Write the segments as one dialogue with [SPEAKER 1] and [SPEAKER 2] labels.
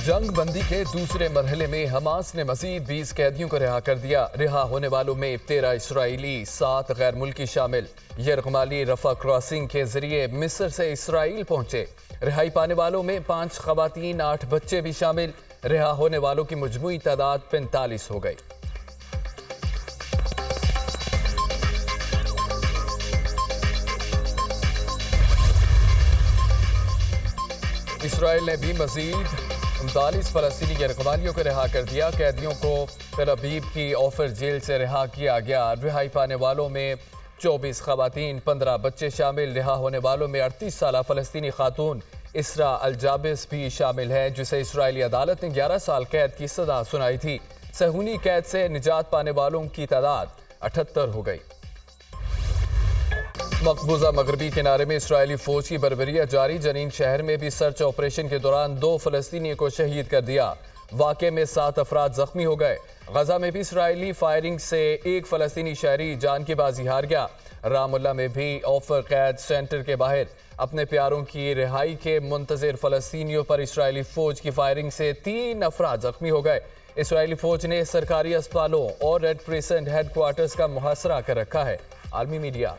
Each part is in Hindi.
[SPEAKER 1] जंग बंदी के दूसरे मरहले में हमास ने मजीद 20 कैदियों को रिहा कर दिया। रिहा होने वालों में 13 इसराइली, 7 गैर मुल्की शामिल। यरगमाली रफा क्रॉसिंग के जरिए मिस्र से इसराइल पहुंचे। रिहाई पाने वालों में 5 खवातीन, 8 बच्चे भी शामिल। रिहा होने वालों की मजमूई तादाद 45 हो गई। इसराइल ने भी मजीद 39 फलस्तीनी यरगमालियों को रिहा कर दिया। कैदियों को तेल अवीव की ऑफर जेल से रिहा किया गया। रिहाई पाने वालों में 24 खवातीन, 15 बच्चे शामिल। रिहा होने वालों में 38 साल फलस्तीनी खातून इसरा अल-जाबिस भी शामिल है, जिसे इसराइली अदालत ने 11 साल कैद की सजा सुनाई थी। सहूनी कैद से निजात पाने वालों की तादाद 78 हो गई। मकबूजा मगरबी किनारे में इसराइली फौज की बर्बरियत जारी। जनीन शहर में भी सर्च ऑपरेशन के दौरान 2 फलस्तीनियों को शहीद कर दिया। वाक़े में 7 अफराद जख्मी हो गए। गजा में भी इसराइली फायरिंग से 1 फलस्तीनी शहरी जान की बाजी हार गया। रामुल्ला में भी ऑफर कैद सेंटर के बाहर अपने प्यारों की रिहाई के मुंतजर फलस्तीनियों पर इसराइली फौज की फायरिंग से 3 अफराद जख्मी हो गए। इसराइली फौज ने सरकारी अस्पतालों और रेड क्रिसेंट हेडक्वार्टर्स का मुहासरा कर रखा है। आलमी मीडिया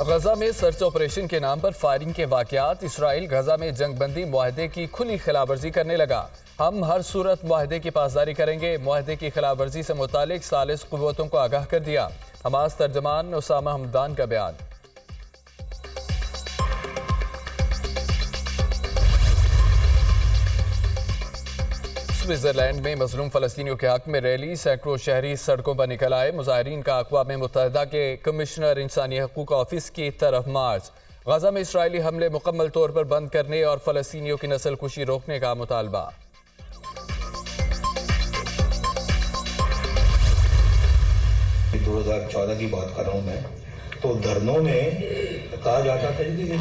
[SPEAKER 1] गजा में सर्च ऑपरेशन के नाम पर फायरिंग के वाकयात। इसराइल गजा में जंगबंदी मुआहदे की खुली खिलाफवर्जी करने लगा। हम हर सूरत मुआहदे की पासदारी करेंगे। मुआहदे की खिलाफवर्जी से मुतालिक सालिस कुव्वतों को आगाह कर दिया। हमास तर्जमान उसामा हमदान का बयान। स्विट्जरलैंड में मजलूम फलस्तीनियों के हक में रैली। सैकड़ों शहरी सड़कों पर निकल आए। मुजाहिरीन का अक़वाम मुत्तहिदा के कमिश्नर इंसानी हकूक़ ऑफिस की तरफ मार्च। गजा में इसराइली हमले मुकम्मल तौर पर बंद करने और फलस्तीनियों की नस्ल कुशी रोकने का मुतालबा।
[SPEAKER 2] 2014 की बात कर रहा हूँ मैं, तो धरनों में कहा जाता था कि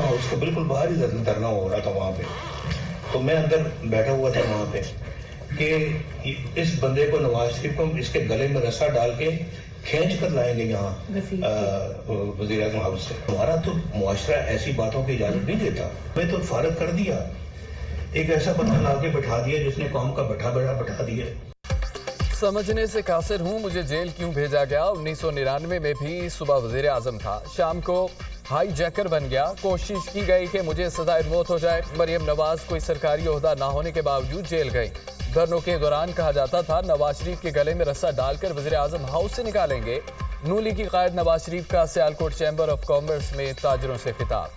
[SPEAKER 2] हाउस के बिल्कुल बाहर ही धरना हो रहा था वहाँ पे। तो मैं अंदर बैठा हुआ था वहाँ पे कि इस बंदे को, नवाज शरीफ को, इसके गले में रस्सा डाल के खींच कर लाएंगे यहाँ वज़ीर आज़म हाउस से। हमारा तो मुआशरा ऐसी बातों की इजाजत नहीं देता। मैं तो फारग कर दिया, एक ऐसा बंदा ला के बैठा दिया जिसने कौम का बैठा दिया।
[SPEAKER 1] समझने से कासिर हूँ, मुझे जेल क्यों भेजा गया। 1999 में भी सुबह वज़ीर आज़म था, शाम को हाई जैकर बन गया। कोशिश की गई कि मुझे सजाए मौत हो जाए। मरियम नवाज कोई सरकारी ओहदा ना होने के बावजूद जेल गई। धरनों के दौरान कहा जाता था नवाज शरीफ के गले में रस्सा डालकर वज़ीर आज़म हाउस से निकालेंगे। नून लीग की कायद नवाज शरीफ का सियालकोट चैम्बर ऑफ कॉमर्स में ताजरों से खिताब।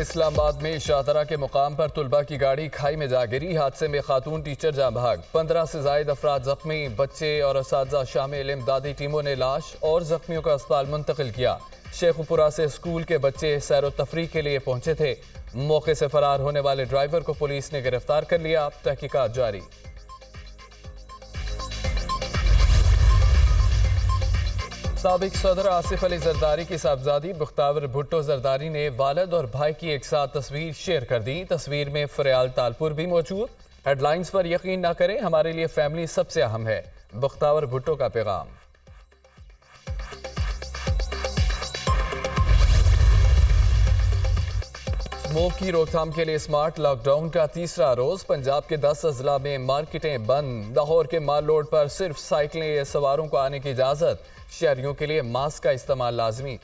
[SPEAKER 1] इस्लामाबाद में शाहतरा के मुकाम पर तुलबा की गाड़ी खाई में जा गिरी। हादसे में खातून टीचर जाँ भाग। 15 से जायद अफराद जख्मी। बच्चे और असातिज़ा शामिल। इमदादी टीमों ने लाश और जख्मियों का अस्पताल मुंतकिल किया। शेखुपुरा से स्कूल के बच्चे सैर व तफरीह के लिए पहुंचे थे। मौके से फरार होने वाले ड्राइवर को पुलिस ने गिरफ्तार कर लिया। तहकीकात जारी। साबिक सदर आसिफ अली जरदारी की साहबजादी बख्तावर भुट्टो जरदारी ने वालिद और भाई की एक साथ तस्वीर शेयर कर दी। तस्वीर में फरियाल तालपुर भी मौजूद। हेडलाइंस पर यकीन न करें, हमारे लिए फैमिली सबसे अहम है। बख्तावर भुट्टो का पैगाम। स्मोक की रोकथाम के लिए स्मार्ट लॉकडाउन का तीसरा रोज। पंजाब के 10 अजला में मार्केटें बंद। लाहौर के माल रोड पर सिर्फ साइकिलें या सवारों को आने की इजाजत। शहरियों के लिए मास्क का इस्तेमाल लाजमी।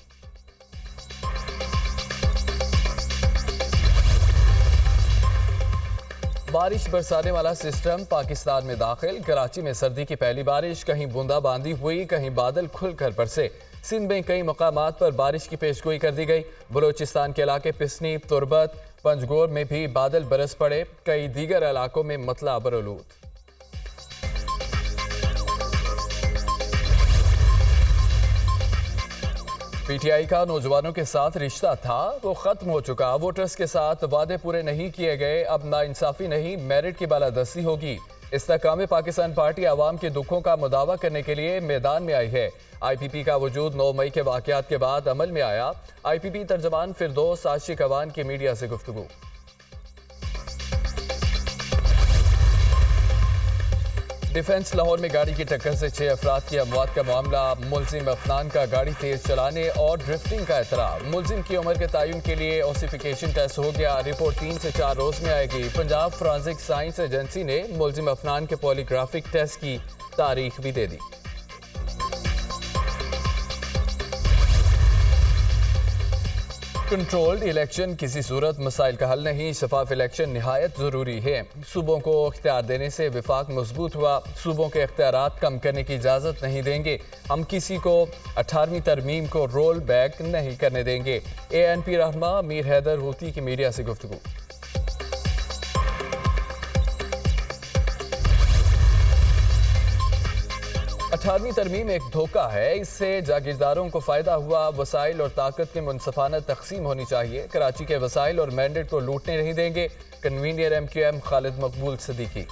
[SPEAKER 1] बारिश बरसाने वाला सिस्टम पाकिस्तान में दाखिल। कराची में सर्दी की पहली बारिश। कहीं बूंदाबांदी हुई, कहीं बादल खुलकर बरसे। सिंध में कई मकामात पर बारिश की पेशगोई कर दी गई। बलोचिस्तान के इलाके पिसनी, तुरबत, पंजगोर में भी बादल बरस पड़े। कई दीगर इलाकों में मतला बरलूद। पीटीआई का नौजवानों के साथ रिश्ता था, वो खत्म हो चुका। वोटर्स के साथ वादे पूरे नहीं किए गए। अब नाइंसाफी नहीं, मेरिट की बालादस्ती होगी। इस्तेहकाम पाकिस्तान पार्टी आवाम के दुखों का मुदावा करने के लिए मैदान में आई है। IPP का वजूद 9 मई के वाकयात के बाद अमल में आया। IPP तर्जमान फिरदौस आशिक अवान की मीडिया से गुफ्तगू। डिफेंस लाहौर में गाड़ी की टक्कर से 6 अफराद की अमवात का मामला। मुलजिम अफनान का गाड़ी तेज चलाने और ड्रिफ्टिंग का एतराफ़। मुलजिम की उम्र के तयन के लिए ओसिफिकेशन टेस्ट हो गया। रिपोर्ट 3 से 4 रोज में आएगी। पंजाब फॉरेंसिक साइंस एजेंसी ने मुलजिम अफनान के पॉलीग्राफिक टेस्ट की तारीख भी दे दी। कंट्रोल्ड इलेक्शन किसी सूरत मसाइल का हल नहीं। शफाफ इलेक्शन निहायत ज़रूरी है। सूबों को इख्तियार देने से विफाक मजबूत हुआ। सूबों के इख्तियारात कम करने की इजाज़त नहीं देंगे। हम किसी को 18वीं तरमीम को रोल बैक नहीं करने देंगे। ANP रहनुमा मीर हैदर होती की मीडिया से गुफ्तगू। अठारहवीं तरमीम एक धोखा है। इससे जागीरदारों को फायदा हुआ। वसाइल और ताकत की मुनसफाना तकसीम होनी चाहिए। कराची के वसाइल और मैंडेट को लूटने नहीं देंगे। कन्वीनियर MQM खालिद मकबूल सिद्दीकी।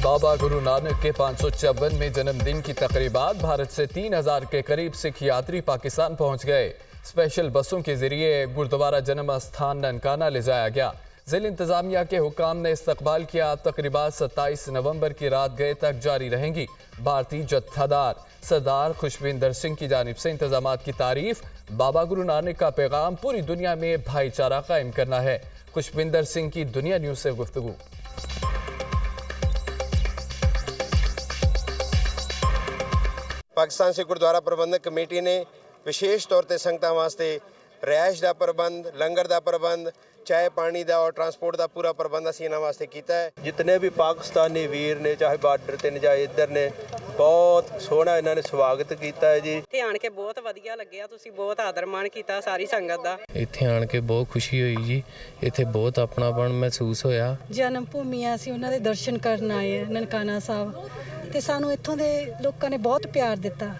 [SPEAKER 1] बाबा गुरु नानक के 554वें जन्मदिन की तकरीबात। भारत से 3000 के करीब सिख यात्री पाकिस्तान पहुंच गए। स्पेशल बसों के जरिए गुरुद्वारा जन्म स्थान ननकाना ले जाया गया। जिला इंतजामिया के हुकाम ने इस्तकबाल किया। तकरीबात 27 नवंबर की रात गए तक जारी रहेंगी। भारतीय जत्थादार सरदार खुशविंदर सिंह की जानिब से इंतजामात की तारीफ। बाबा गुरु नानक का पैगाम पूरी दुनिया में भाईचारा कायम करना है। खुशविंदर सिंह की दुनिया न्यूज से गुफ्तगू।
[SPEAKER 3] पाकिस्तान सिख गुरुद्वारा प्रबंधक कमेटी ने विशेष तौर पर संगतां वास्ते रिहाइश का प्रबंध, लंगर का प्रबंध, चाय पानी का और ट्रांसपोर्ट का पूरा प्रबंध असीं इन्हां वास्ते कीता है। जितने भी पाकिस्तानी वीर ने चाहे बार्डर ते ने चाहे इधर ने बहुत सोहना इन्होंने स्वागत किया है जी।
[SPEAKER 4] ਇੱਥੇ ਆਣ ਕੇ ਬਹੁਤ ਵਧੀਆ ਲੱਗਿਆ। ਤੁਸੀਂ ਬਹੁਤ ਆਦਰ ਮਾਣ ਕੀਤਾ ਸਾਰੀ ਸੰਗਤ ਦਾ।
[SPEAKER 5] ਇੱਥੇ ਆਣ ਕੇ ਬਹੁਤ ਖੁਸ਼ੀ ਹੋਈ ਜੀ। ਇੱਥੇ ਬਹੁਤ ਆਪਣਾਪਣ ਮਹਿਸੂਸ ਹੋਇਆ।
[SPEAKER 6] ਜਨਮ ਭੂਮੀ ਆ, ਅਸੀਂ ਉਹਨਾਂ ਦੇ ਦਰਸ਼ਨ ਕਰਨ ਆਏ ਆ ਨਨਕਾਣਾ ਸਾਹਿਬ ਤੇ ਸਾਨੂੰ ਇੱਥੋਂ ਦੇ ਲੋਕਾਂ ਨੇ ਬਹੁਤ ਪਿਆਰ ਦਿੱਤਾ।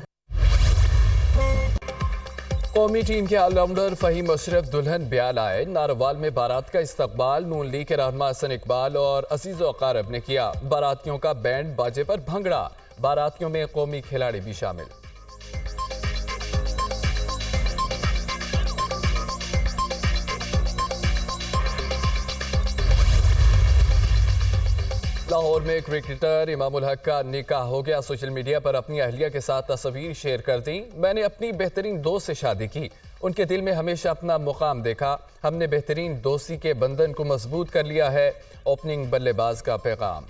[SPEAKER 1] कौमी टीम के ऑलराउंडर फ़हीम अशरफ दुल्हन ब्याल आए। नारोवाल में बारात का इस्तकबाल नून लीग के रहनुमा हसन इकबाल और अजीज़ अकारब ने किया। बारातियों का बैंड बाजे पर भंगड़ा। बारातियों में कौमी खिलाड़ी भी शामिल। लाहौर में क्रिकेटर इमामुल हक का निकाह हो गया। सोशल मीडिया पर अपनी अहलिया के साथ तस्वीर शेयर कर दी। मैंने अपनी बेहतरीन दोस्त से शादी की। उनके दिल में हमेशा अपना मुकाम देखा। हमने बेहतरीन दोस्ती के बंधन को मजबूत कर लिया है। ओपनिंग बल्लेबाज का पैगाम।